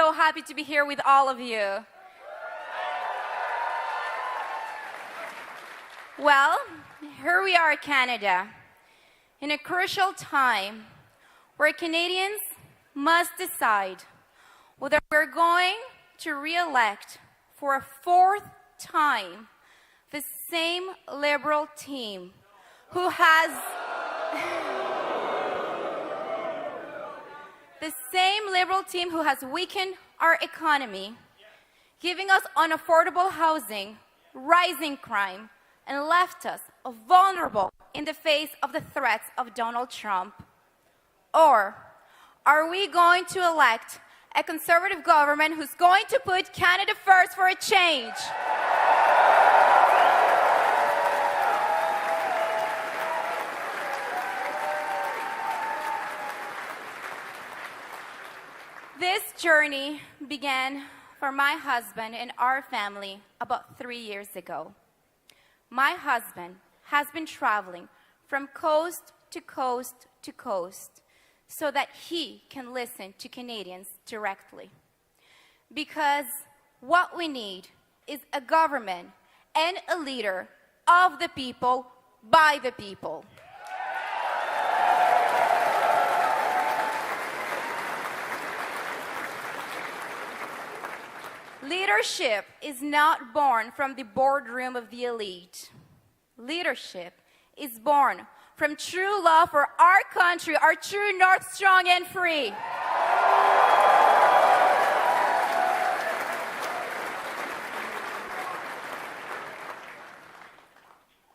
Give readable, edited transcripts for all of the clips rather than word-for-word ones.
so happy to be here with all of you. Well, here we are, Canada, in a crucial time where Canadians must decide whether we're going to re-elect for a fourth time the same Liberal team who has weakened our economy, giving us unaffordable housing, rising crime, and left us vulnerable in the face of the threats of Donald Trump? Or are we going to elect a Conservative government who's going to put Canada first for a change? This journey began for my husband and our family about 3 years ago. My husband has been traveling from coast to coast to coast so that he can listen to Canadians directly. Because what we need is a government and a leader of the people, by the people. Leadership is not born from the boardroom of the elite. Leadership is born from true love for our country, our true North, strong and free.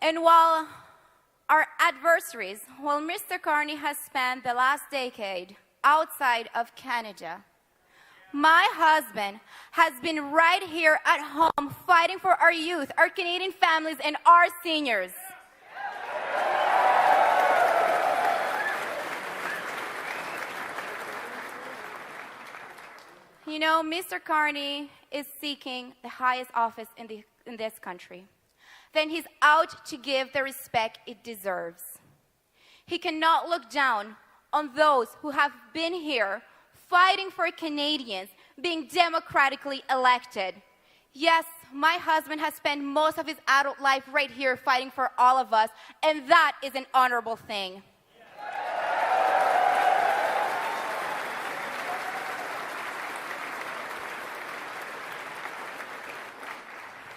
And while our adversaries, while Mr. Carney has spent the last decade outside of Canada, my husband has been right here at home fighting for our youth, our Canadian families, and our seniors. You know, Mr. Carney is seeking the highest office in this country. Then he's out to give the respect it deserves. He cannot look down on those who have been here fighting for Canadians being democratically elected. Yes, my husband has spent most of his adult life right here fighting for all of us, and that is an honorable thing.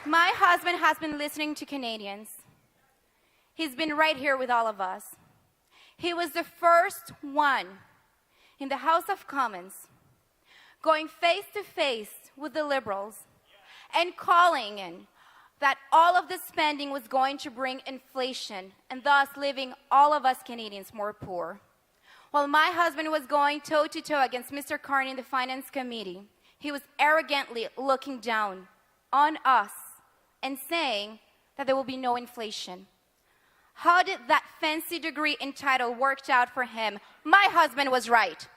My husband has been listening to Canadians. He's been right here with all of us. He was the first one in the House of Commons going face to face with the Liberals and calling in that all of the spending was going to bring inflation and thus leaving all of us Canadians more poor. While my husband was going toe-to-toe against Mr. Carney in the Finance Committee, he was arrogantly looking down on us and saying that there will be no inflation. How did that fancy degree and title worked out for him? My husband was right.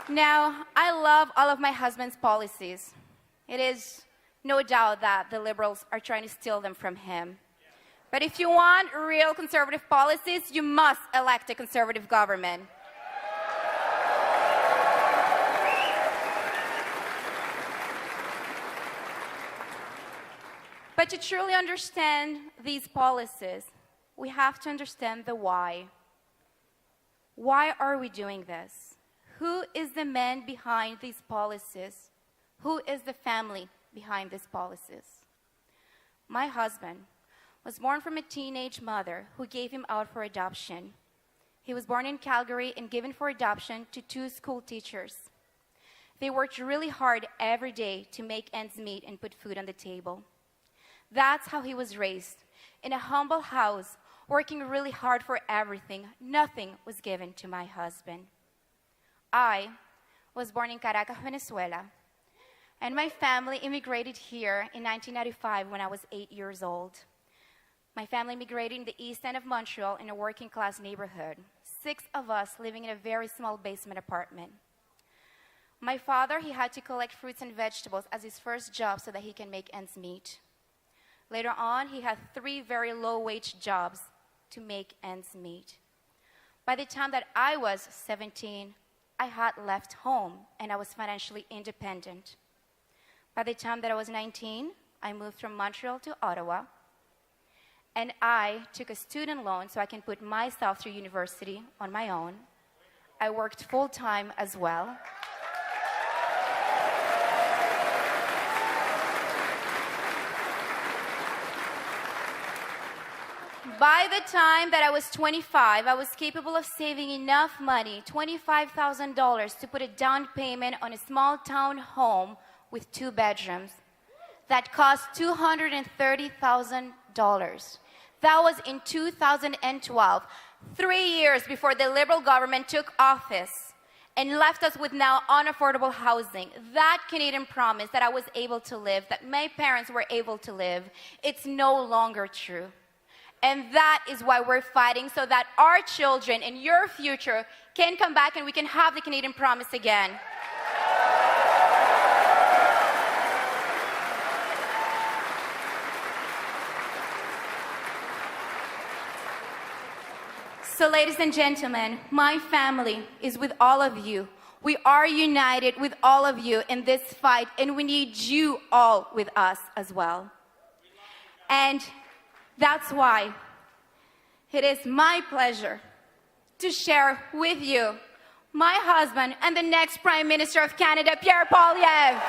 Now, I love all of my husband's policies. It is no doubt that the Liberals are trying to steal them from him. But if you want real conservative policies, you must elect a conservative government. But to truly understand these policies, we have to understand the why. Why are we doing this? Who is the man behind these policies? Who is the family behind these policies? My husband was born from a teenage mother who gave him out for adoption. He was born in Calgary and given for adoption to 2 school teachers. They worked really hard every day to make ends meet and put food on the table. That's how he was raised, in a humble house, working really hard for everything. Nothing was given to my husband. I was born in Caracas, Venezuela, and my family immigrated here in 1995 when I was 8 years old. My family immigrated in the east end of Montreal in a working-class neighborhood, 6 of us living in a very small basement apartment. My father, he had to collect fruits and vegetables as his first job so that he can make ends meet. Later on, he had 3 very low-wage jobs to make ends meet. By the time that I was 17, I had left home and I was financially independent. By the time that I was 19, I moved from Montreal to Ottawa, and I took a student loan so I can put myself through university on my own. I worked full-time as well. By the time that I was 25, I was capable of saving enough money, $25,000, to put a down payment on a small town home with 2 bedrooms that cost $230,000. That was in 2012, 3 years before the Liberal government took office and left us with now unaffordable housing. That Canadian promise that I was able to live, that my parents were able to live, it's no longer true. And that is why we're fighting, so that our children and your future can come back and we can have the Canadian promise again. So, ladies and gentlemen, my family is with all of you. We are united with all of you in this fight, and we need you all with us as well. And that's why it is my pleasure to share with you my husband and the next Prime Minister of Canada, Pierre Poilievre.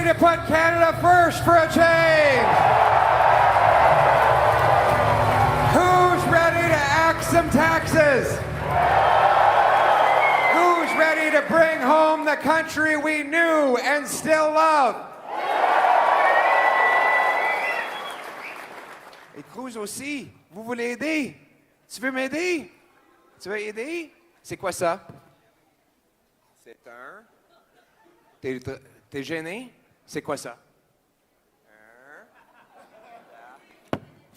To put Canada first for a change? Who's ready to axe some taxes? Who's ready to bring home the country we knew and still love? Et Cruz aussi, vous voulez aider? Tu veux m'aider? Tu veux aider? C'est quoi ça? C'est un... T'es gêné? C'est quoi ça?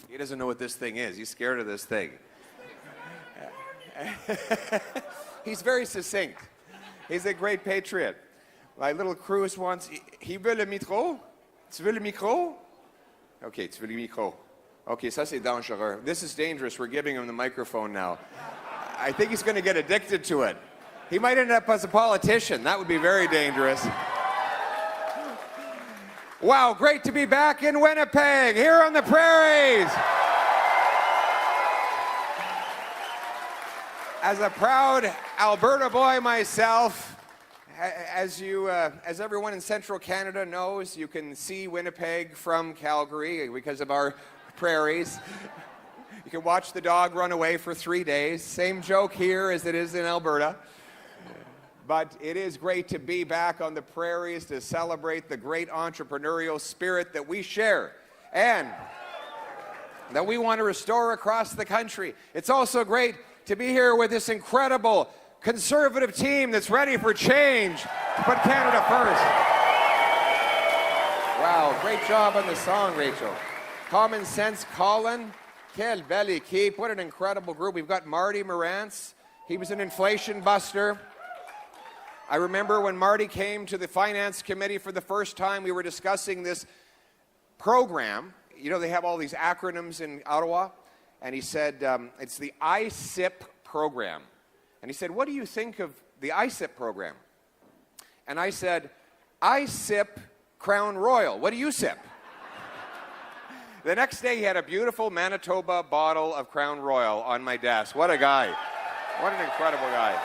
He doesn't know what this thing is. He's scared of this thing. He's very succinct. He's a great patriot. My little Cruz wants... He veut le micro? Tu veux le micro? Okay, tu veux le micro. Okay, ça c'est dangereux. This is dangerous. We're giving him the microphone now. I think he's going to get addicted to it. He might end up as a politician. That would be very dangerous. Wow, great to be back in Winnipeg, here on the prairies. As a proud Alberta boy myself, as everyone in central Canada knows, you can see Winnipeg from Calgary because of our prairies. You can watch the dog run away for 3 days. Same joke here as it is in Alberta. But it is great to be back on the prairies to celebrate the great entrepreneurial spirit that we share and that we want to restore across the country. It's also great to be here with this incredible conservative team that's ready for change to put Canada first. Wow, great job on the song, Rachel. Common Sense Colin. Quelle belle équipe. What an incredible group. We've got Marty Morantz. He was an inflation buster. I remember when Marty came to the Finance Committee for the first time, we were discussing this program. You know, they have all these acronyms in Ottawa. And he said, it's the ISIP program. And he said, what do you think of the ISIP program? And I said, I sip Crown Royal. What do you sip? The next day, he had a beautiful Manitoba bottle of Crown Royal on my desk. What a guy. What an incredible guy.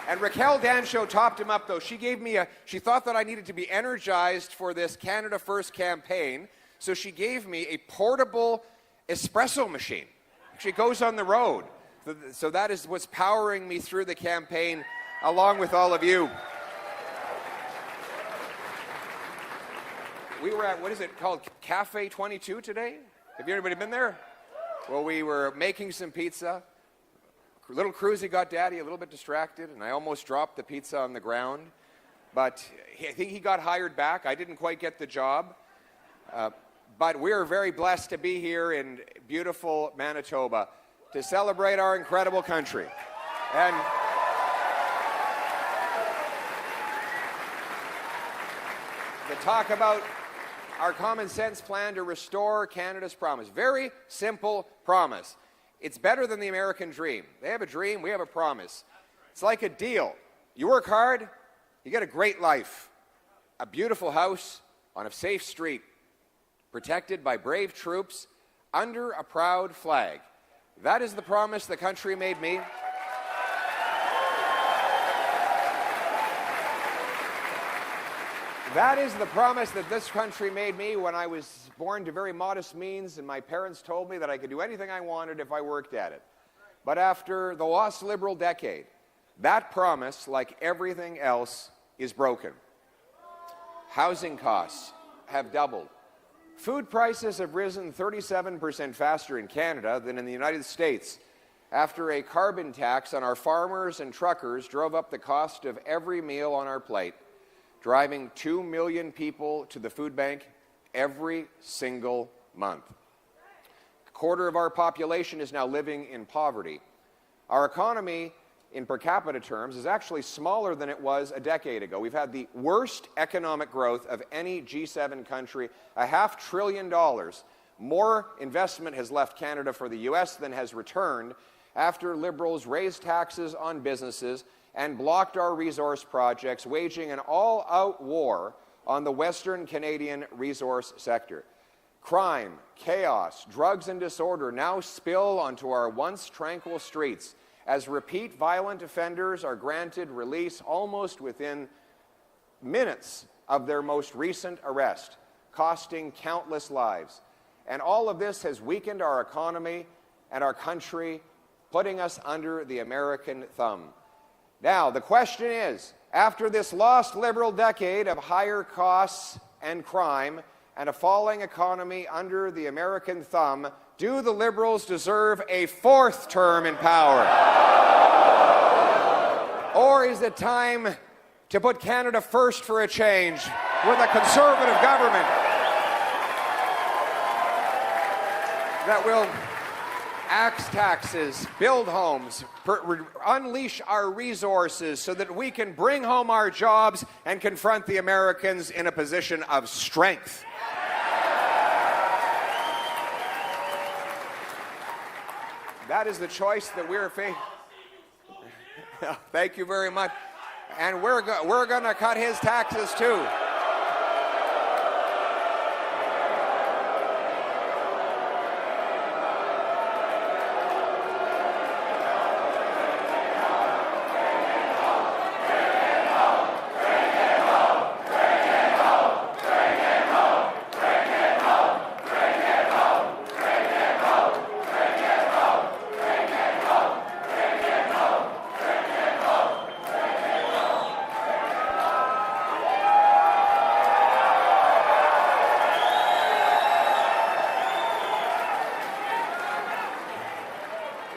And Raquel Dancho topped him up, though. She thought that I needed to be energized for this Canada First campaign, so she gave me a portable espresso machine. She goes on the road. So that is what's powering me through the campaign, along with all of you. We were at, what is it called, Cafe 22 today? Have anybody been there? Well, we were making some pizza. Little Cruzy got Daddy a little bit distracted, and I almost dropped the pizza on the ground. But I think he got hired back. I didn't quite get the job. But we're very blessed to be here in beautiful Manitoba to celebrate our incredible country. And to talk about our common sense plan to restore Canada's promise. Very simple promise. It's better than the American dream. They have a dream, we have a promise. It's like a deal. You work hard, you get a great life. A beautiful house on a safe street, protected by brave troops, under a proud flag. That is the promise the country made me. That is the promise that this country made me when I was born to very modest means, and my parents told me that I could do anything I wanted if I worked at it. But after the lost Liberal decade, that promise, like everything else, is broken. Housing costs have doubled. Food prices have risen 37% faster in Canada than in the United States after a carbon tax on our farmers and truckers drove up the cost of every meal on our plate, driving 2 million people to the food bank every single month. A quarter of our population is now living in poverty. Our economy, in per capita terms, is actually smaller than it was a decade ago. We've had the worst economic growth of any G7 country, $500 billion. More investment has left Canada for the U.S. than has returned after Liberals raised taxes on businesses and blocked our resource projects, waging an all-out war on the Western Canadian resource sector. Crime, chaos, drugs, and disorder now spill onto our once tranquil streets as repeat violent offenders are granted release almost within minutes of their most recent arrest, costing countless lives. And all of this has weakened our economy and our country, putting us under the American thumb. Now, the question is, after this lost Liberal decade of higher costs and crime and a falling economy under the American thumb, do the Liberals deserve a fourth term in power? Or is it time to put Canada first for a change with a Conservative government that will axe taxes, build homes, unleash our resources so that we can bring home our jobs and confront the Americans in a position of strength? That is the choice that we're facing. Thank you very much. And we're going to cut his taxes too.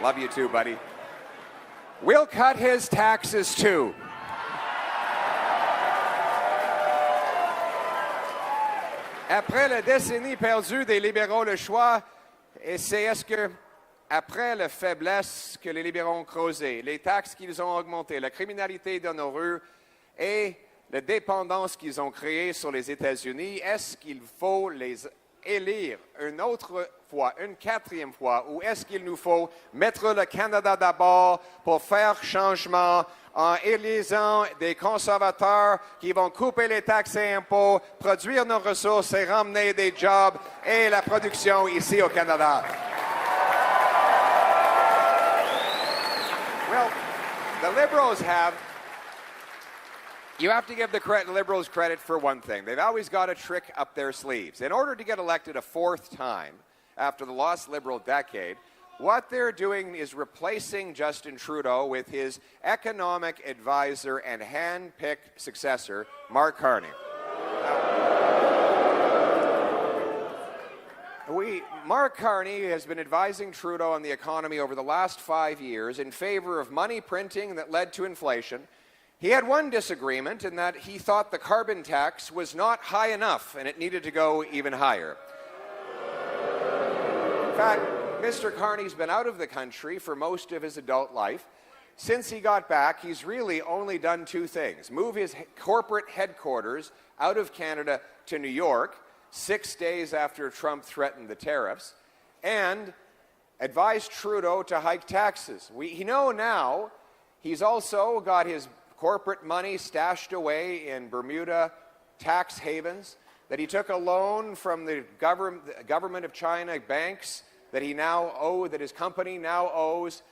Love you too, buddy. We'll cut his taxes too. Après la décennie perdue des libéraux, le choix, et c'est est-ce que, après la faiblesse que les libéraux ont creusée, les taxes qu'ils ont augmentées, la criminalité dans nos rues et la dépendance qu'ils ont créée sur les États-Unis, est-ce qu'il faut les élire une autre fois, une quatrième fois, ou est-ce qu'il nous faut mettre le Canada d'abord pour faire changement en élisant des conservateurs qui vont couper les taxes et impôts, produire nos ressources et ramener des jobs et la production ici au Canada? Well, the Liberals you have to give the Liberals credit for one thing. They've always got a trick up their sleeves. In order to get elected a fourth time after the lost Liberal decade, what they're doing is replacing Justin Trudeau with his economic advisor and hand-picked successor, Mark Carney. Mark Carney has been advising Trudeau on the economy over the last 5 years in favor of money printing that led to inflation. He had one disagreement in that he thought the carbon tax was not high enough and it needed to go even higher. In fact, Mr. Carney's been out of the country for most of his adult life. Since he got back, he's really only done two things: move his corporate headquarters out of Canada to New York 6 days after Trump threatened the tariffs, and advised Trudeau to hike taxes. We know now he's also got his corporate money stashed away in Bermuda tax havens, that he took a loan from the government of China banks that his company now owes,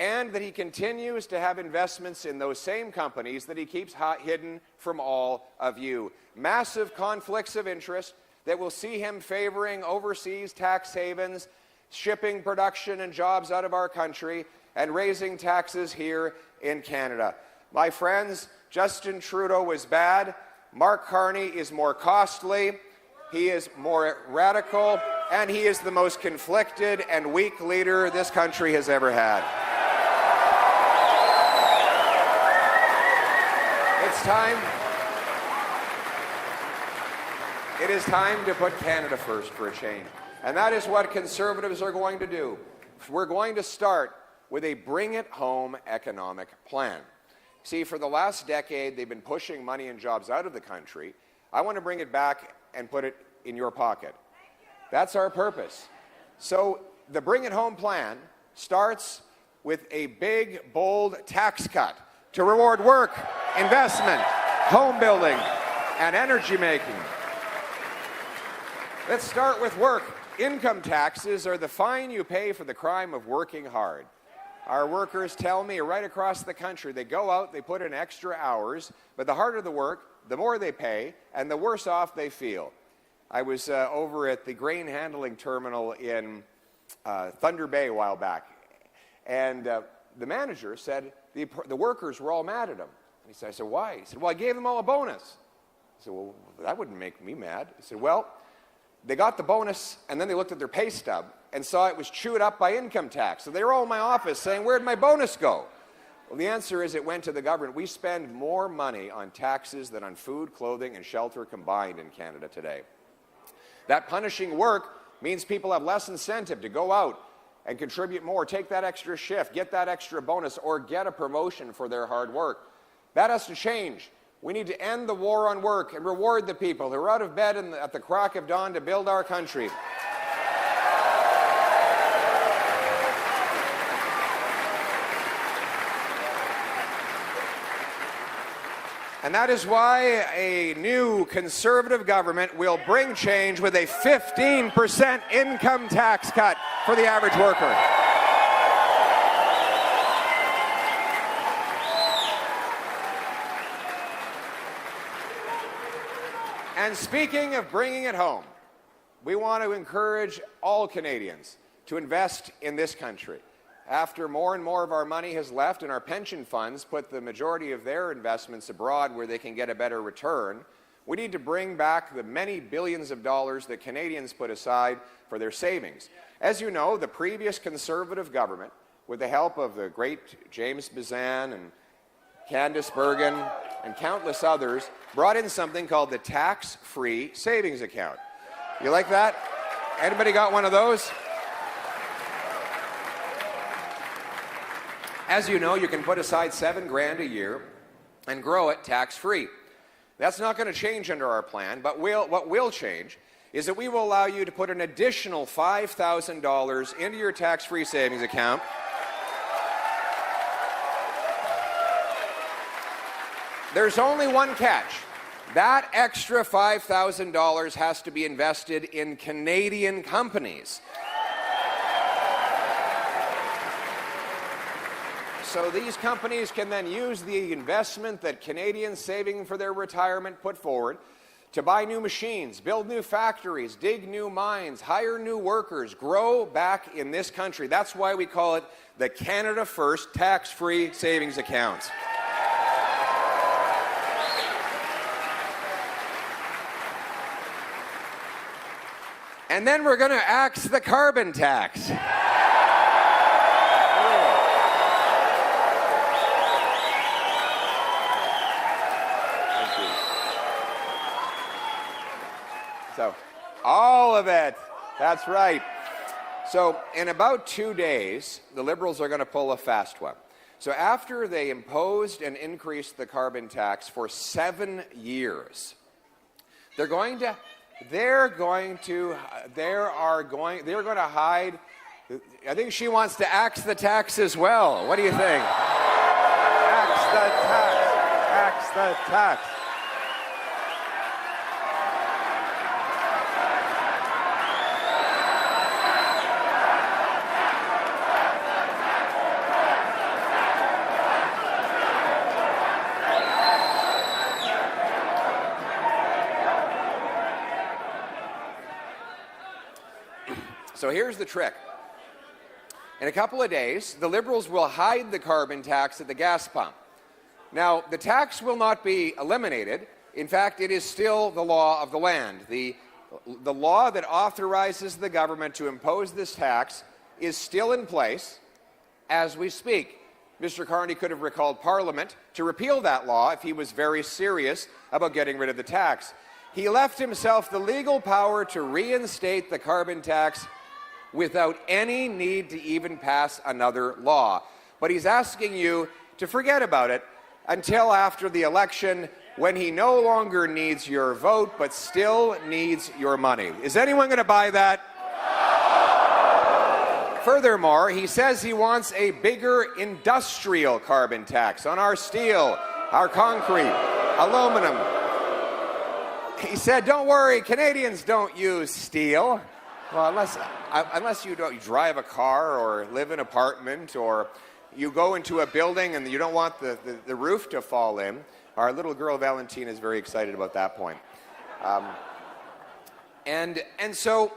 and that he continues to have investments in those same companies that he keeps hidden from all of you. Massive conflicts of interest that will see him favoring overseas tax havens, shipping production and jobs out of our country, and raising taxes here in Canada. My friends, Justin Trudeau was bad. Mark Carney is more costly. He is more radical, and he is the most conflicted and weak leader this country has ever had. It is time to put Canada first for a change. And that is what Conservatives are going to do. We're going to start with a bring-it-home economic plan. See, for the last decade, they've been pushing money and jobs out of the country. I want to bring it back and put it in your pocket. That's our purpose. So the Bring It Home plan starts with a big, bold tax cut to reward work, investment, home building, and energy making. Let's start with work. Income taxes are the fine you pay for the crime of working hard. Our workers tell me right across the country, they go out, they put in extra hours, but the harder the work, the more they pay, and the worse off they feel. I was over at the grain handling terminal in Thunder Bay a while back, and the manager said the workers were all mad at him. And I said, why? He said, well, I gave them all a bonus. I said, well, that wouldn't make me mad. He said, well, they got the bonus, and then they looked at their pay stub and saw it was chewed up by income tax. So they were all in my office saying, where'd my bonus go? Well, the answer is it went to the government. We spend more money on taxes than on food, clothing, and shelter combined in Canada today. That punishing work means people have less incentive to go out and contribute more, take that extra shift, get that extra bonus, or get a promotion for their hard work. That has to change. We need to end the war on work and reward the people who are out of bed at the crack of dawn to build our country. And that is why a new Conservative government will bring change with a 15% income tax cut for the average worker. And speaking of bringing it home, we want to encourage all Canadians to invest in this country. After more and more of our money has left and our pension funds put the majority of their investments abroad where they can get a better return, we need to bring back the many billions of dollars that Canadians put aside for their savings. As you know, the previous Conservative government with the help of the great James Bazan and Candace Bergen and countless others, brought in something called the tax-free savings account. You like that? Anybody got one of those? As you know, you can put aside $7,000 a year and grow it tax-free. That's not going to change under our plan, but what will change is that we will allow you to put an additional $5,000 into your tax-free savings account. There's only one catch. That extra $5,000 has to be invested in Canadian companies. So these companies can then use the investment that Canadians saving for their retirement put forward to buy new machines, build new factories, dig new mines, hire new workers, grow back in this country. That's why we call it the Canada First tax-free savings account. And then we're going to axe the carbon tax. So, all of it. That's right. So, in about 2 days, the Liberals are going to pull a fast one. So, after they imposed and increased the carbon tax for 7 years, they're going to hide. I think she wants to axe the tax as well. What do you think? Axe the tax. Axe the tax. So here's the trick. In a couple of days, the Liberals will hide the carbon tax at the gas pump. Now, the tax will not be eliminated. In fact, it is still the law of the land. The law that authorizes the government to impose this tax is still in place as we speak. Mr. Carney could have recalled Parliament to repeal that law if he was very serious about getting rid of the tax. He left himself the legal power to reinstate the carbon tax without any need to even pass another law. But he's asking you to forget about it until after the election, when he no longer needs your vote but still needs your money. Is anyone going to buy that? Furthermore, he says he wants a bigger industrial carbon tax on our steel, our concrete, aluminum. He said, don't worry, Canadians don't use steel. Well, unless you drive a car or live in an apartment or you go into a building and you don't want the roof to fall in. Our little girl Valentina is very excited about that point. And so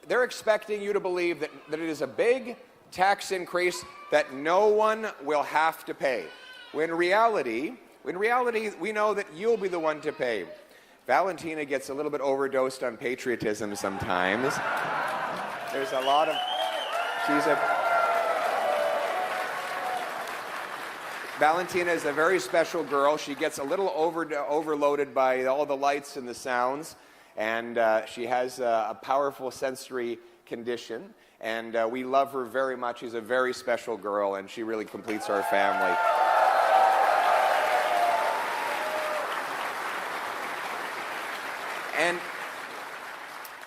they're expecting you to believe that it is a big tax increase that no one will have to pay. When in reality, we know that you'll be the one to pay. Valentina gets a little bit overdosed on patriotism sometimes. There's a lot of... Valentina is a very special girl. She gets a little overloaded by all the lights and the sounds, and she has a powerful sensory condition, and we love her very much. She's a very special girl, and she really completes our family.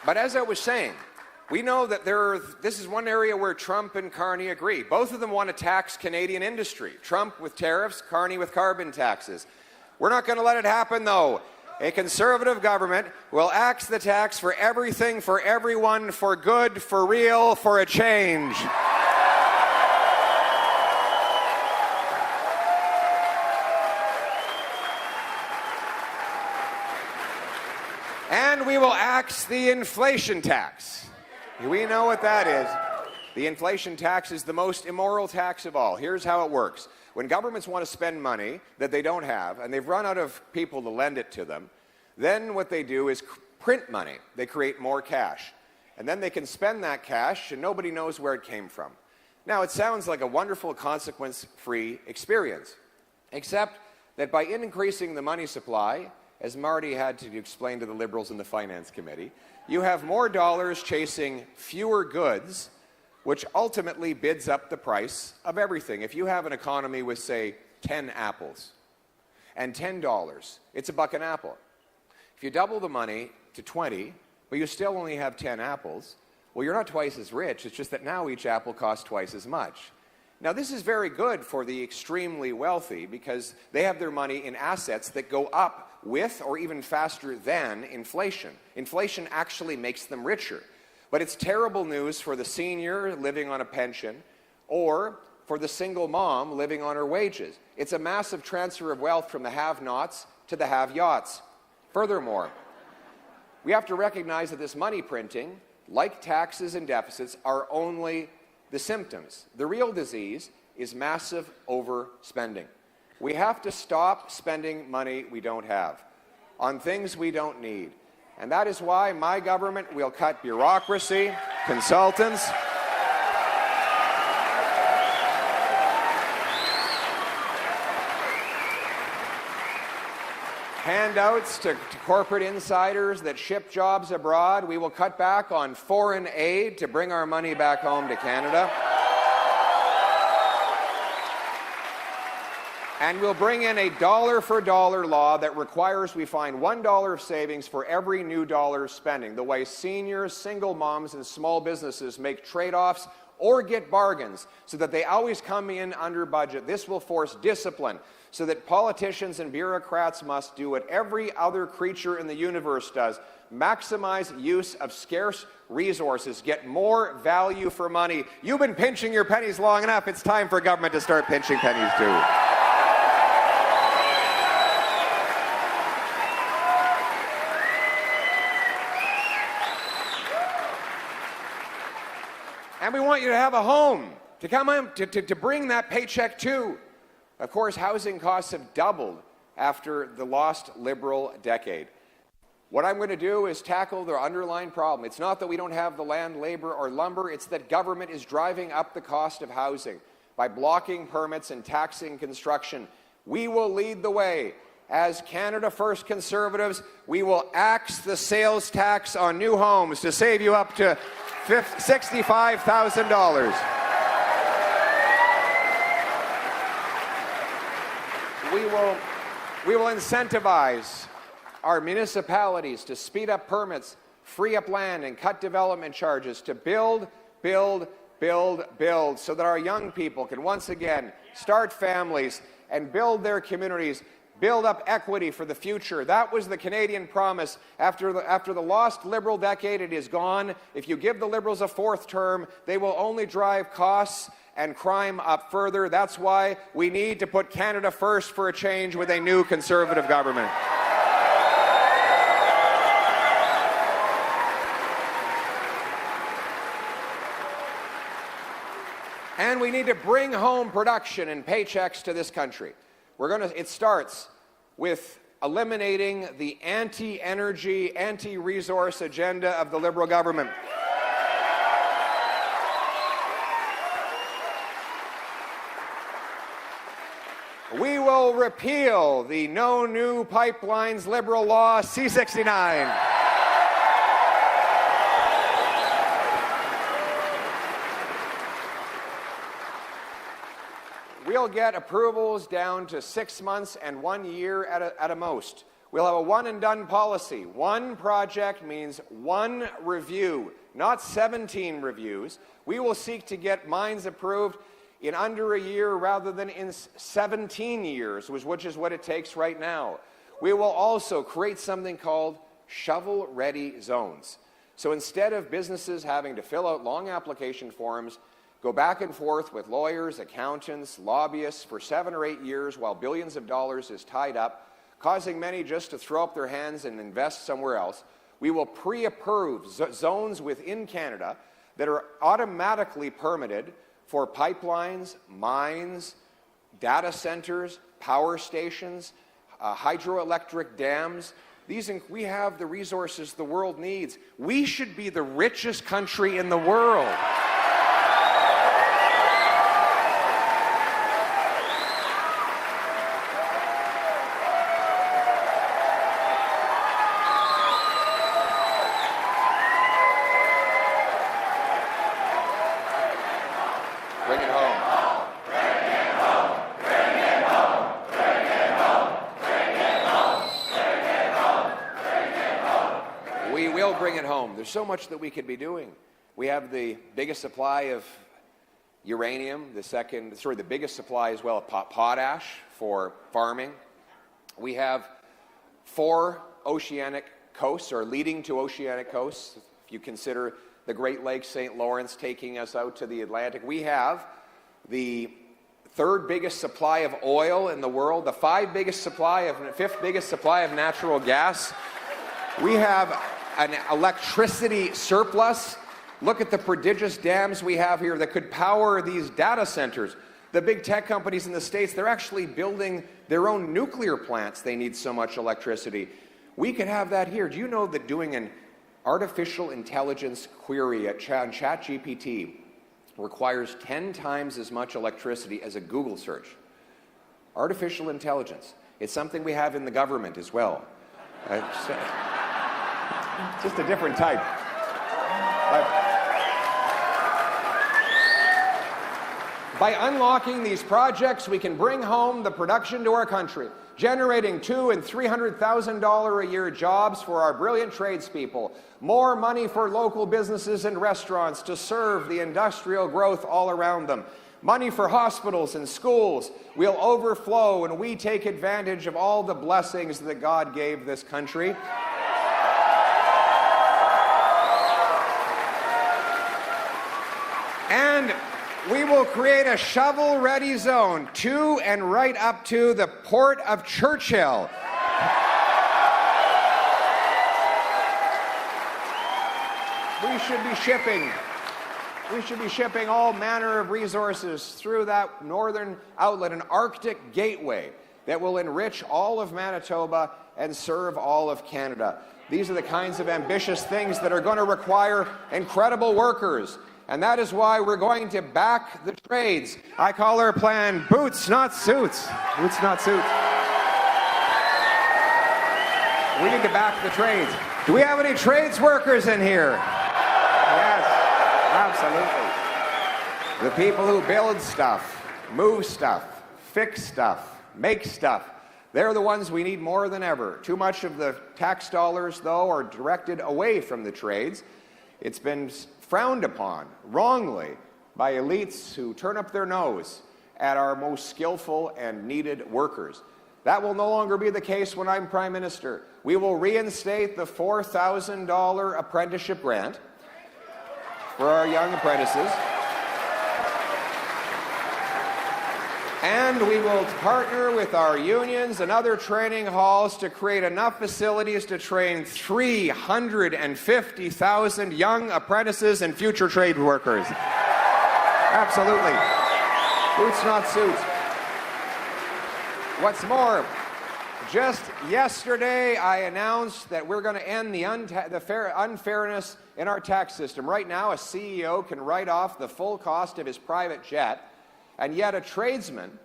But as I was saying, we know that this is one area where Trump and Carney agree. Both of them want to tax Canadian industry. Trump with tariffs, Carney with carbon taxes. We're not going to let it happen, though. A Conservative government will axe the tax for everything, for everyone, for good, for real, for a change. And we will axe the inflation tax. We know what that is. The inflation tax is the most immoral tax of all. Here's how it works. When governments want to spend money that they don't have, and they've run out of people to lend it to them, then what they do is print money. They create more cash. And then they can spend that cash, and nobody knows where it came from. Now, it sounds like a wonderful consequence-free experience, except that by increasing the money supply, as Marty had to explain to the Liberals in the Finance Committee, you have more dollars chasing fewer goods, which ultimately bids up the price of everything. If you have an economy with, say, 10 apples and $10, it's $1 an apple. If you double the money to 20, but you still only have 10 apples, well, you're not twice as rich. It's just that now each apple costs twice as much. Now, this is very good for the extremely wealthy because they have their money in assets that go up with or even faster than inflation. Inflation actually makes them richer. But it's terrible news for the senior living on a pension or for the single mom living on her wages. It's a massive transfer of wealth from the have-nots to the have-yachts. Furthermore, we have to recognize that this money printing, like taxes and deficits, are only the symptoms. The real disease is massive overspending. We have to stop spending money we don't have on things we don't need. And that is why my government will cut bureaucracy, consultants, handouts to corporate insiders that ship jobs abroad. We will cut back on foreign aid to bring our money back home to Canada. And we'll bring in a dollar-for-dollar law that requires we find $1 of savings for every new dollar of spending, the way seniors, single moms, and small businesses make trade-offs or get bargains so that they always come in under budget. This will force discipline so that politicians and bureaucrats must do what every other creature in the universe does: maximize use of scarce resources, get more value for money. You've been pinching your pennies long enough. It's time for government to start pinching pennies too. And we want you to have a home to come in, to bring that paycheck to. Of course, housing costs have doubled after the lost Liberal decade. What I'm going to do is tackle the underlying problem. It's not that we don't have the land, labor, or lumber. It's that government is driving up the cost of housing by blocking permits and taxing construction. We will lead the way. As Canada First Conservatives, we will axe the sales tax on new homes to save you up to $65,000. We will incentivize our municipalities to speed up permits, free up land, and cut development charges to build, build, build, build, so that our young people can once again start families and build their communities, build up equity for the future. That was the Canadian promise. After the lost Liberal decade, it is gone. If you give the Liberals a fourth term, they will only drive costs and crime up further. That's why we need to put Canada first for a change with a new Conservative government. And we need to bring home production and paychecks to this country. It starts with eliminating the anti-energy, anti-resource agenda of the Liberal government. We will repeal the No New Pipelines Liberal Law C-69. We'll get approvals down to 6 months and 1 year at a most. We'll have a one-and-done policy. One project means one review, not 17 reviews. We will seek to get mines approved in under a year rather than in 17 years, which is what it takes right now. We will also create something called shovel-ready zones. So instead of businesses having to fill out long application forms, go back and forth with lawyers, accountants, lobbyists for 7 or 8 years while billions of dollars is tied up, causing many just to throw up their hands and invest somewhere else, we will pre-approve zones within Canada that are automatically permitted for pipelines, mines, data centers, power stations, hydroelectric dams. We have the resources the world needs. We should be the richest country in the world. We will bring it home. There's so much that we could be doing. We have the biggest supply of uranium, the biggest supply as well of potash for farming. We have 4 oceanic coasts, or leading to oceanic coasts. If you consider the Great Lakes, St. Lawrence taking us out to the Atlantic. We have the 3rd biggest supply of oil in the world, the 5th biggest supply of natural gas. We have an electricity surplus. Look at the prodigious dams we have here that could power these data centers. The big tech companies in the States, they're actually building their own nuclear plants. They need so much electricity. We could have that here. Do you know that doing an artificial intelligence query on ChatGPT requires 10 times as much electricity as a Google search? Artificial intelligence. It's something we have in the government as well. Just a different type. By unlocking these projects, we can bring home the production to our country, generating $200,000 and $300,000 a year jobs for our brilliant tradespeople, more money for local businesses and restaurants to serve the industrial growth all around them, money for hospitals and schools will overflow, and we take advantage of all the blessings that God gave this country. And we will create a shovel-ready zone to and right up to the port of Churchill. We should be shipping all manner of resources through that northern outlet, an Arctic gateway that will enrich all of Manitoba and serve all of Canada. These are the kinds of ambitious things that are going to require incredible workers. And that is why we're going to back the trades. I call our plan boots, not suits. Boots, not suits. We need to back the trades. Do we have any trades workers in here? Yes, absolutely. The people who build stuff, move stuff, fix stuff, make stuff, they're the ones we need more than ever. Too much of the tax dollars, though, are directed away from the trades. It's been frowned upon wrongly by elites who turn up their nose at our most skillful and needed workers. That will no longer be the case when I'm Prime Minister. We will reinstate the $4,000 apprenticeship grant for our young apprentices. And we will partner with our unions and other training halls to create enough facilities to train 350,000 young apprentices and future trade workers. Absolutely. Boots, not suits. What's more, just yesterday I announced that we're going to end the unfairness in our tax system. Right now, a CEO can write off the full cost of his private jet, and yet a tradesman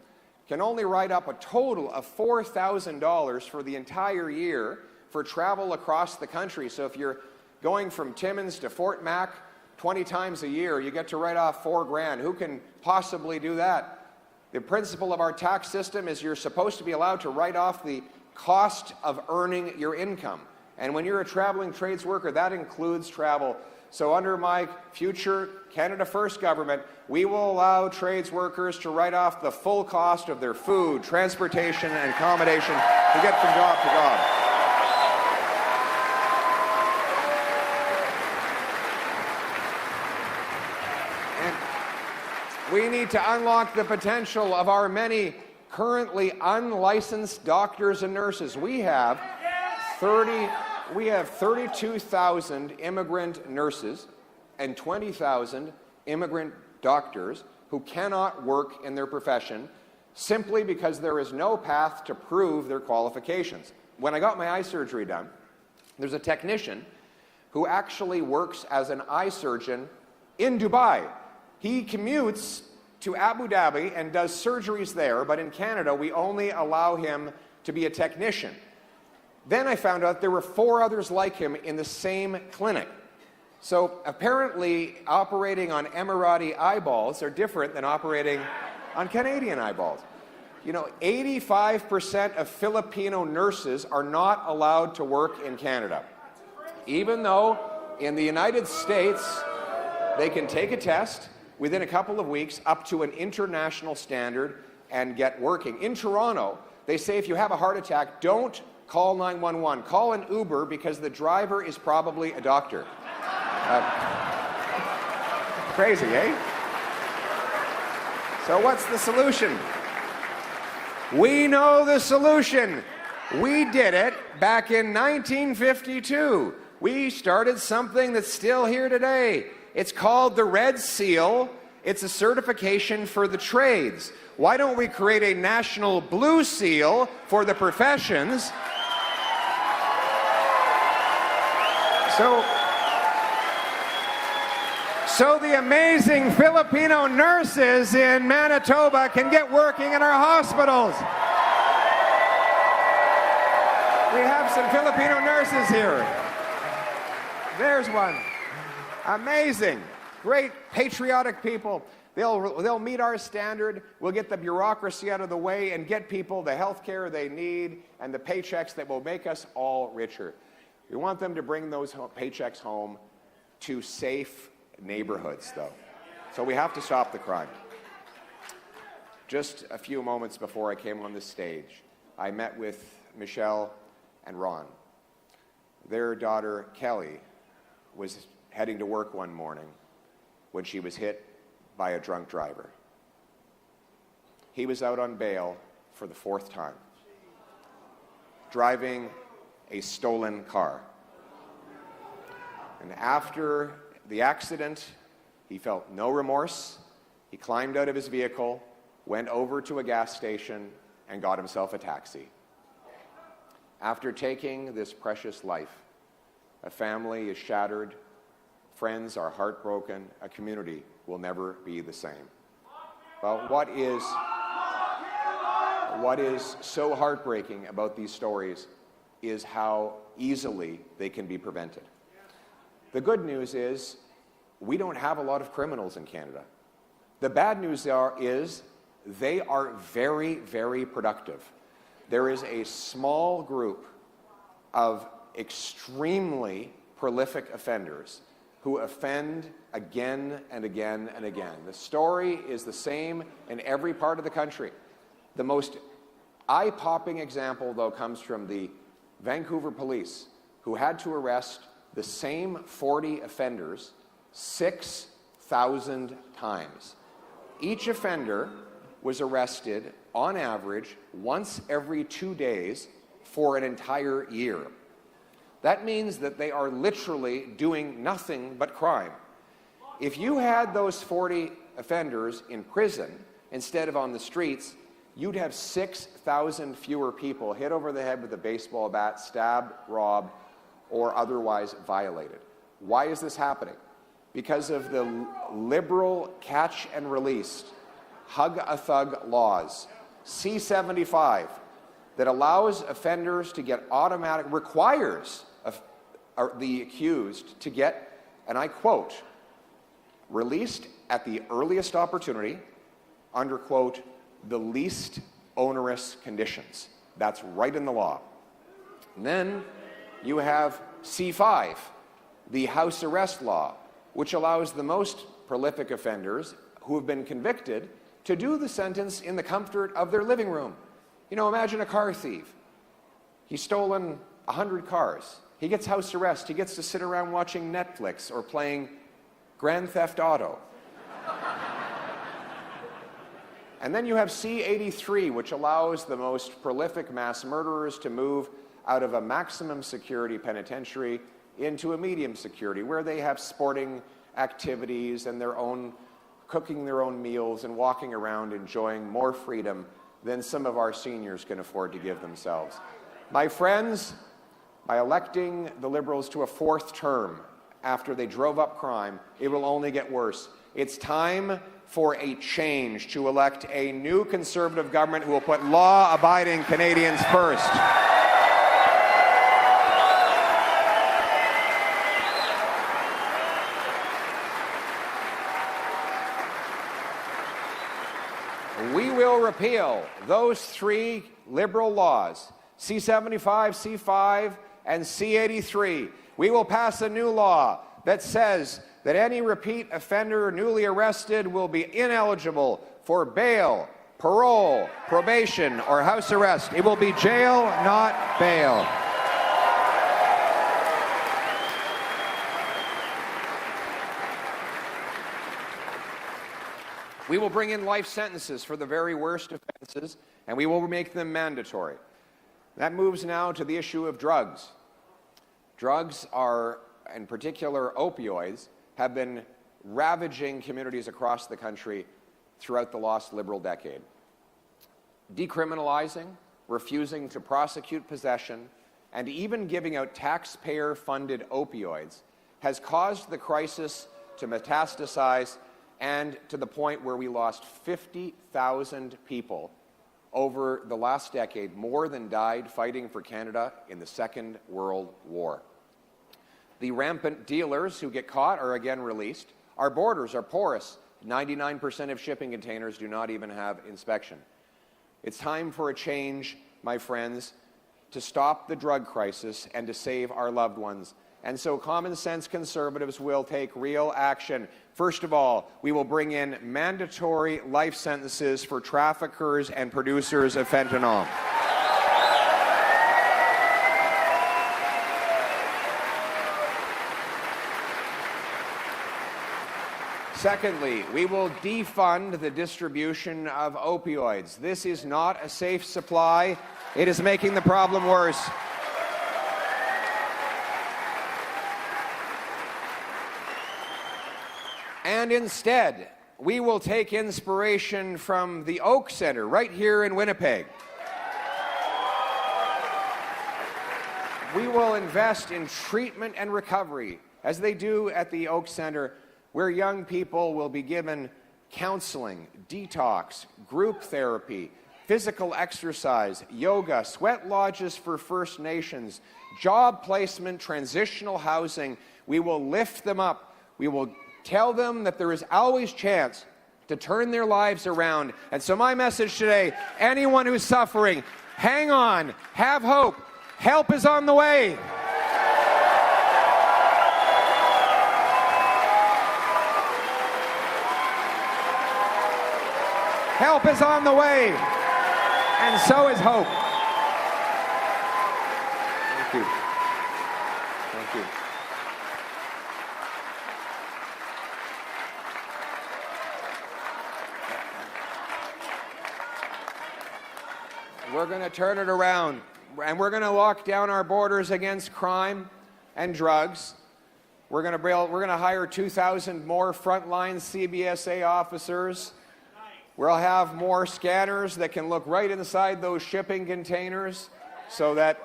can only write up a total of $4,000 for the entire year for travel across the country. So if you're going from Timmins to Fort Mac 20 times a year, you get to write off $4,000. Who can possibly do that? The principle of our tax system is you're supposed to be allowed to write off the cost of earning your income. And when you're a traveling trades worker, that includes travel. So under my future Canada First government, we will allow trades workers to write off the full cost of their food, transportation, and accommodation to get from job to job. And we need to unlock the potential of our many currently unlicensed doctors and nurses. We have 32,000 immigrant nurses and 20,000 immigrant doctors who cannot work in their profession simply because there is no path to prove their qualifications. When I got my eye surgery done, there's a technician who actually works as an eye surgeon in Dubai. He commutes to Abu Dhabi and does surgeries there, but in Canada we only allow him to be a technician. Then I found out there were 4 others like him in the same clinic. So apparently operating on Emirati eyeballs are different than operating on Canadian eyeballs. You know, 85% of Filipino nurses are not allowed to work in Canada. Even though in the United States, they can take a test within a couple of weeks up to an international standard and get working. In Toronto, they say if you have a heart attack, don't call 911. Call an Uber because the driver is probably a doctor. Crazy, eh? So what's the solution? We know the solution. We did it back in 1952. We started something that's still here today. It's called the Red Seal. It's a certification for the trades. Why don't we create a national blue seal for the professions? So the amazing Filipino nurses in Manitoba can get working in our hospitals. We have some Filipino nurses here. There's one. Amazing. Great patriotic people. They'll meet our standard. We'll get the bureaucracy out of the way and get people the health care they need and the paychecks that will make us all richer. We want them to bring those paychecks home to safe neighborhoods, though. So we have to stop the crime. Just a few moments before I came on the stage, I met with Michelle and Ron. Their daughter, Kelly, was heading to work one morning when she was hit by a drunk driver. He was out on bail for the 4th time, driving a stolen car. And after the accident, he felt no remorse. He climbed out of his vehicle, went over to a gas station, and got himself a taxi. After taking this precious life, a family is shattered, friends are heartbroken, a community will never be the same. Well, what is so heartbreaking about these stories is how easily they can be prevented. The good news is we don't have a lot of criminals in Canada. The bad news is they are very, very productive. There is a small group of extremely prolific offenders who offend again and again and again. The story is the same in every part of the country. The most eye-popping example, though, comes from the Vancouver police, who had to arrest the same 40 offenders 6,000 times. Each offender was arrested, on average, once every 2 days for an entire year. That means that they are literally doing nothing but crime. If you had those 40 offenders in prison instead of on the streets, you'd have 6,000 fewer people hit over the head with a baseball bat, stabbed, robbed, or otherwise violated. Why is this happening? Because of the liberal catch and release, hug-a-thug laws, C-75, that allows offenders to get requires the accused to get, and I quote, released at the earliest opportunity under, quote, the least onerous conditions. That's right in the law. And then you have C-5, the house arrest law, which allows the most prolific offenders who have been convicted to do the sentence in the comfort of their living room. You know, imagine a car thief. He's stolen 100 cars. He gets house arrest. He gets to sit around watching Netflix or playing Grand Theft Auto. And then you have C-83, which allows the most prolific mass murderers to move out of a maximum security penitentiary into a medium security, where they have sporting activities and cooking their own meals and walking around enjoying more freedom than some of our seniors can afford to give themselves. My friends, by electing the Liberals to a 4th term after they drove up crime, it will only get worse. It's time for a change, to elect a new Conservative government who will put law-abiding Canadians first. We will repeal those 3 Liberal laws, C-75, C-5, and C-83. we will pass a new law that says that any repeat offender newly arrested will be ineligible for bail, parole, probation, or house arrest. It will be jail, not bail. We will bring in life sentences for the very worst offenses, and we will make them mandatory. That moves now to the issue of drugs. Drugs are, in particular opioids, have been ravaging communities across the country throughout the lost Liberal decade. Decriminalizing, refusing to prosecute possession, and even giving out taxpayer-funded opioids has caused the crisis to metastasize, and to the point where we lost 50,000 people over the last decade, more than died fighting for Canada in the Second World War. The rampant dealers who get caught are again released. Our borders are porous. 99% of shipping containers do not even have inspection. It's time for a change, my friends, to stop the drug crisis and to save our loved ones. And so common sense Conservatives will take real action. First of all, we will bring in mandatory life sentences for traffickers and producers of fentanyl. Secondly, we will defund the distribution of opioids. This is not a safe supply. It is making the problem worse. And instead, we will take inspiration from the Oak Centre right here in Winnipeg. We will invest in treatment and recovery, as they do at the Oak Centre, where young people will be given counseling, detox, group therapy, physical exercise, yoga, sweat lodges for First Nations, job placement, transitional housing. We will lift them up. We will tell them that there is always chance to turn their lives around. And so my message today, anyone who's suffering, hang on, have hope. Help is on the way. Help is on the way, and so is hope. Thank you. Thank you. We're going to turn it around, and we're going to lock down our borders against crime and drugs. We're going to hire 2,000 more frontline CBSA officers. We'll have more scanners that can look right inside those shipping containers, so that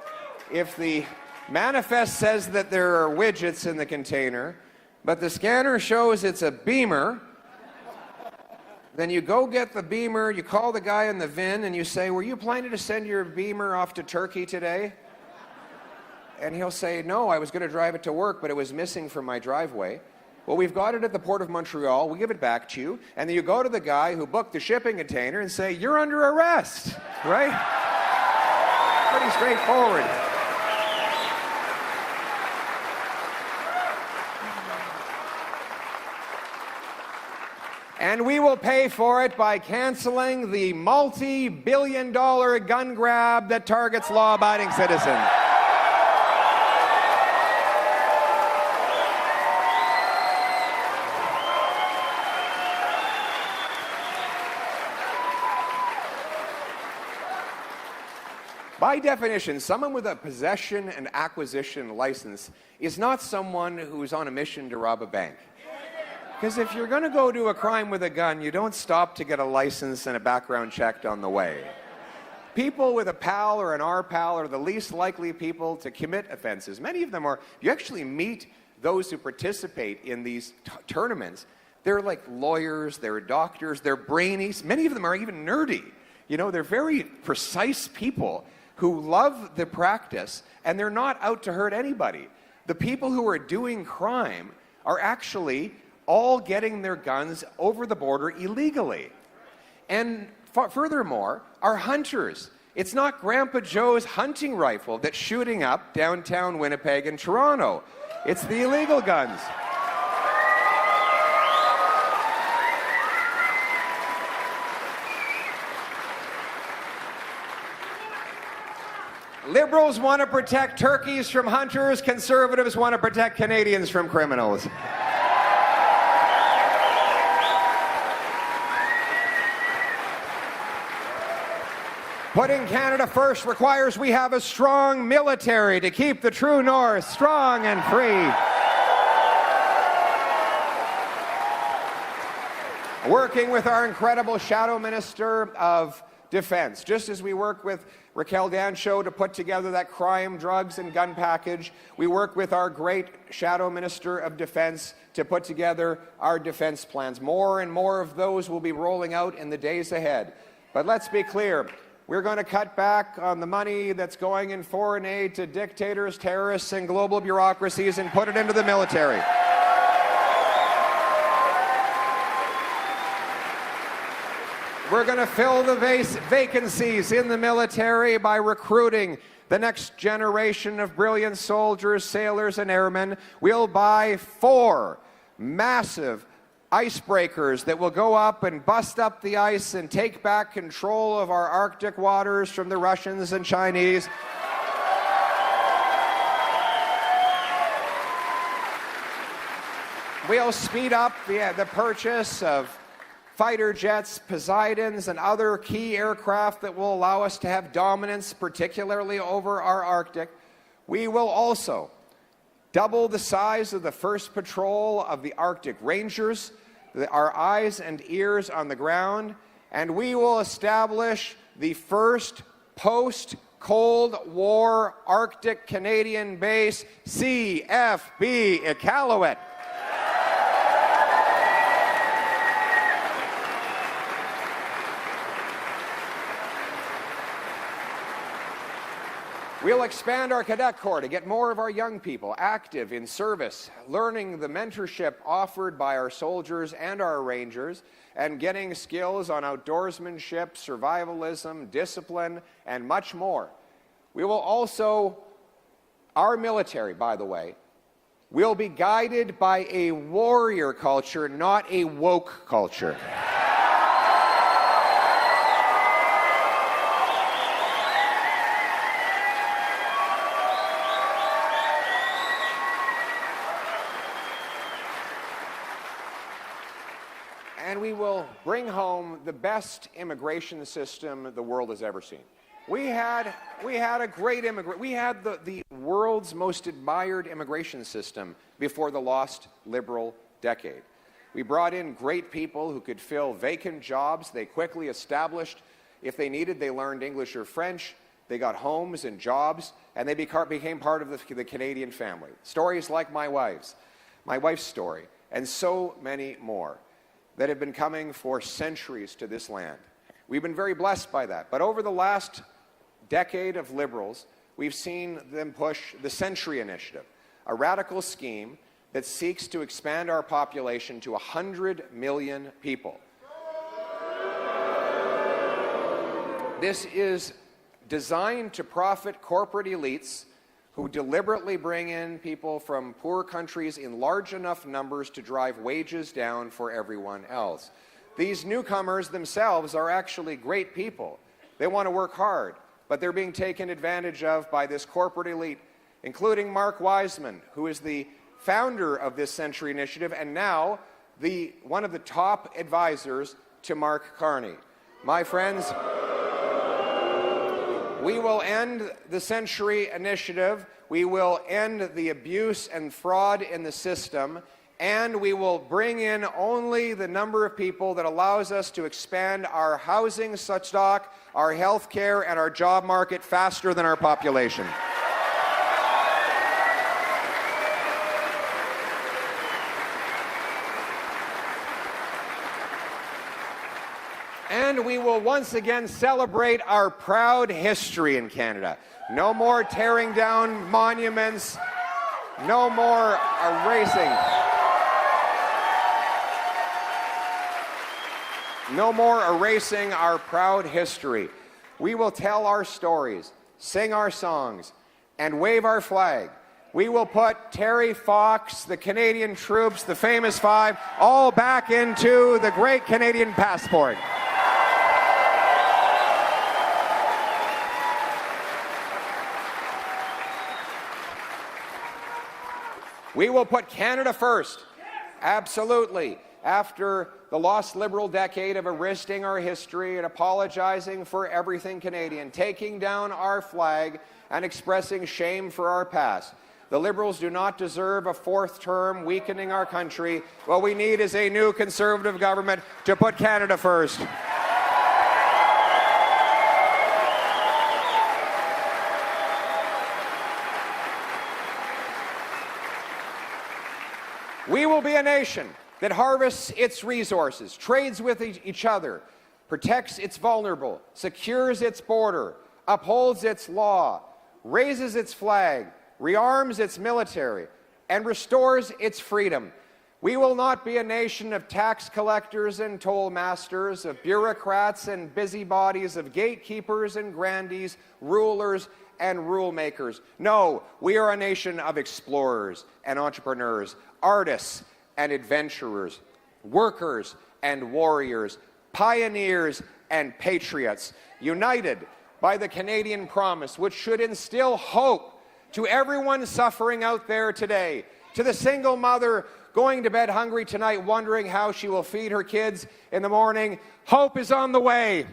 if the manifest says that there are widgets in the container, but the scanner shows it's a beamer, then you go get the beamer, you call the guy in the VIN, and you say, "Were you planning to send your beamer off to Turkey today?" And he'll say, "No, I was going to drive it to work, but it was missing from my driveway." Well, we've got it at the Port of Montreal, we'll give it back to you, and then you go to the guy who booked the shipping container and say, "You're under arrest," right? Pretty straightforward. And we will pay for it by canceling the multi-billion-dollar gun grab that targets law-abiding citizens. By definition, someone with a possession and acquisition license is not someone who's on a mission to rob a bank. Because if you're going to go do a crime with a gun, you don't stop to get a license and a background checked on the way. People with a PAL or an RPAL are the least likely people to commit offenses. Many of them are, you actually meet those who participate in these tournaments. They're like lawyers, they're doctors, they're brainies. Many of them are even nerdy. You know, they're very precise people who love the practice, and they're not out to hurt anybody. The people who are doing crime are actually all getting their guns over the border illegally. And furthermore, are hunters. It's not Grandpa Joe's hunting rifle that's shooting up downtown Winnipeg and Toronto. It's the illegal guns. Liberals want to protect turkeys from hunters. Conservatives want to protect Canadians from criminals. Putting Canada first requires we have a strong military to keep the true North strong and free. Working with our incredible Shadow Minister of Defense, just as we work with Raquel Dancho to put together that crime, drugs, and gun package, we work with our great Shadow Minister of Defense to put together our defense plans. More and more of those will be rolling out in the days ahead. But let's be clear. We're going to cut back on the money that's going in foreign aid to dictators, terrorists, and global bureaucracies and put it into the military. We're going to fill the vacancies in the military by recruiting the next generation of brilliant soldiers, sailors, and airmen. We'll buy 4 massive icebreakers that will go up and bust up the ice and take back control of our Arctic waters from the Russians and Chinese. We'll speed up the purchase of fighter jets, Poseidons, and other key aircraft that will allow us to have dominance, particularly over our Arctic. We will also double the size of the first patrol of the Arctic Rangers, our eyes and ears on the ground, and we will establish the first post-Cold War Arctic Canadian base, CFB Iqaluit. We'll expand our cadet corps to get more of our young people active in service, learning the mentorship offered by our soldiers and our rangers, and getting skills on outdoorsmanship, survivalism, discipline, and much more. We will also, our military, by the way, will be guided by a warrior culture, not a woke culture. And we will bring home the best immigration system the world has ever seen. We had a great we had the world's most admired immigration system before the lost Liberal decade. We brought in great people who could fill vacant jobs. They quickly established, if they needed, they learned English or French. They got homes and jobs, and they became part of the Canadian family. Stories like my wife's story, and so many more that have been coming for centuries to this land. We've been very blessed by that. But over the last decade of Liberals, we've seen them push the Century Initiative, a radical scheme that seeks to expand our population to 100 million people. This is designed to profit corporate elites who deliberately bring in people from poor countries in large enough numbers to drive wages down for everyone else. These newcomers themselves are actually great people. They want to work hard, but they're being taken advantage of by this corporate elite, including Mark Wiseman, who is the founder of this Century Initiative and now one of the top advisors to Mark Carney. My friends, we will end the Century Initiative, we will end the abuse and fraud in the system, and we will bring in only the number of people that allows us to expand our housing stock, our health care, and our job market faster than our population. And we will once again celebrate our proud history in Canada. No more tearing down monuments, no more erasing. No more erasing our proud history. We will tell our stories, sing our songs, and wave our flag We will put Terry Fox, the Canadian troops, the famous five, all back into the great Canadian passport. We will put Canada first. Absolutely. After the lost Liberal decade of erasing our history and apologizing for everything Canadian, taking down our flag and expressing shame for our past. The Liberals do not deserve a fourth term weakening our country. What we need is a new Conservative government to put Canada first. We will be a nation that harvests its resources, trades with each other, protects its vulnerable, secures its border, upholds its law, raises its flag, rearms its military, and restores its freedom. We will not be a nation of tax collectors and toll masters, of bureaucrats and busybodies, of gatekeepers and grandees, rulers and rule makers. No, we are a nation of explorers and entrepreneurs, artists and adventurers, workers and warriors, pioneers and patriots, united by the Canadian promise, which should instill hope to everyone suffering out there today, to the single mother going to bed hungry tonight, wondering how she will feed her kids in the morning. Hope is on the way.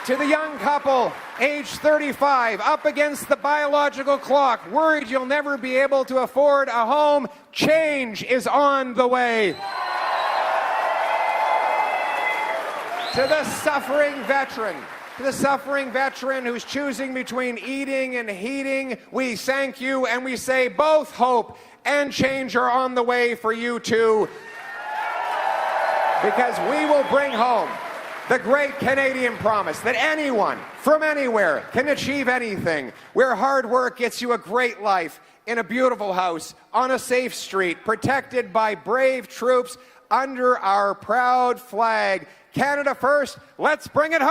To the young couple, age 35, up against the biological clock, worried you'll never be able to afford a home, change is on the way. To the suffering veteran who's choosing between eating and heating, we thank you and we say both hope and change are on the way for you too. Because we will bring home the great Canadian promise that anyone from anywhere can achieve anything, where hard work gets you a great life, in a beautiful house, on a safe street, protected by brave troops under our proud flag. Canada first, let's bring it home!